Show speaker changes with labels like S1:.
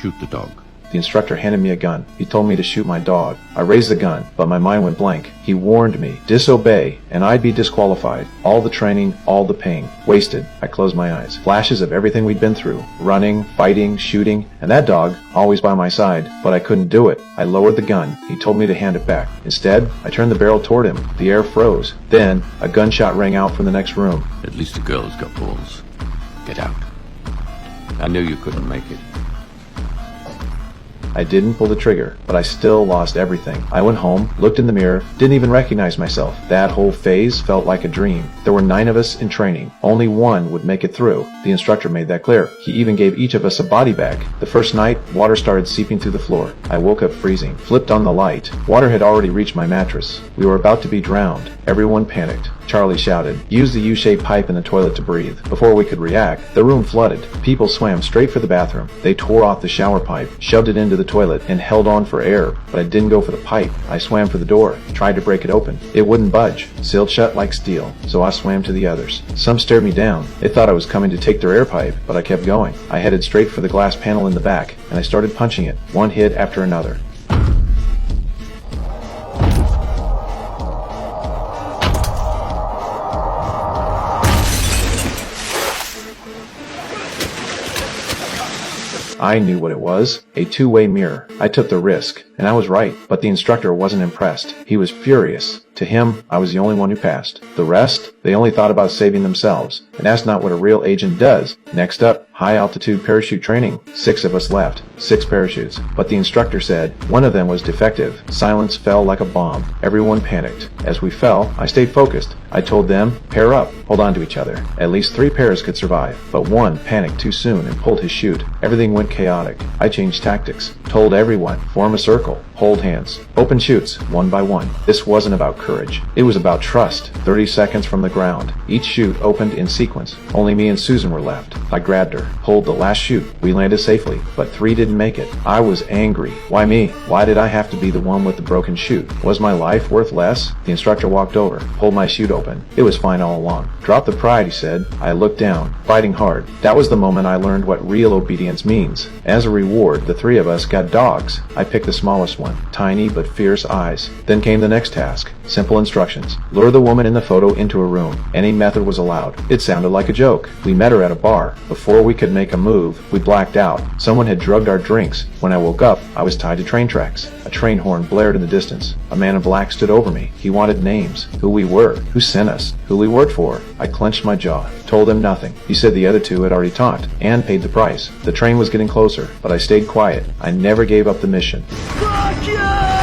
S1: Shoot the dog.
S2: The instructor handed me a gun. He told me to shoot my dog. I raised the gun, but my mind went blank. He warned me, disobey, and I'd be disqualified. All the training, all the pain. Wasted. I closed my eyes. Flashes of everything we'd been through. Running, fighting, shooting, and that dog, always by my side. But I couldn't do it. I lowered the gun. He told me to hand it back. Instead, I turned the barrel toward him. The air froze. Then, a gunshot rang out from the next room.
S1: At least the girl's got balls. Get out. I knew you couldn't make it.
S2: I didn't pull the trigger, but I still lost everything. I went home, looked in the mirror, didn't even recognize myself. That whole phase felt like a dream. There were 9 of us in training. Only one would make it through. The instructor made that clear. He even gave each of us a body bag. The first night, water started seeping through the floor. I woke up freezing, flipped on the light. Water had already reached my mattress. We were about to be drowned. Everyone panicked. Charlie shouted, "Use the U-shaped pipe in the toilet to breathe." Before we could react, the room flooded. People swam straight for the bathroom. They tore off the shower pipe, shoved it into the toilet, and held on for air. But I didn't go for the pipe. I swam for the door, tried to break it open. It wouldn't budge, sealed shut like steel. So I swam to the others. Some stared me down. They thought I was coming to take their air pipe, but I kept going. I headed straight for the glass panel in the back, and I started punching it, one hit after another. I knew what it was, a two-way mirror. I took the risk, and I was right, but the instructor wasn't impressed. He was furious. To him, I was the only one who passed. The rest, they only thought about saving themselves, and that's not what a real agent does. Next up, high-altitude parachute training. 6 of us left, 6 parachutes. But the instructor said one of them was defective. Silence fell like a bomb. Everyone panicked. As we fell, I stayed focused. I told them, pair up, hold on to each other. At least 3 pairs could survive, but one panicked too soon and pulled his chute. Everything went chaotic. I changed tactics. Told everyone, form a circle, hold hands, open chutes, one by one. This wasn't about courage. It was about trust. 30 seconds from the ground. Each chute opened in sequence. Only me and Susan were left. I grabbed her, pulled the last chute. We landed safely, but 3 didn't make it. I was angry. Why me? Why did I have to be the one with the broken chute? Was my life worth less? The instructor walked over, pulled my chute open. It was fine all along. Drop the pride, he said. I looked down, fighting hard. That was the moment I learned what real obedience means. As a reward, the 3 of us got dogs. I picked the smallest one, tiny but fierce eyes. Then came the next task. Simple instructions. Lure the woman in the photo into a room. Any method was allowed. It sounded like a joke. We met her at a bar. Before we could make a move, we blacked out. Someone had drugged our drinks. When I woke up, I was tied to train tracks. A train horn blared in the distance. A man in black stood over me. He wanted names, who we were, who sent us, who we worked for. I clenched my jaw. Told him nothing. He said the other 2 had already talked and paid the price. The train was getting closer, but I stayed quiet. I never gave up the mission.
S3: Fuck you!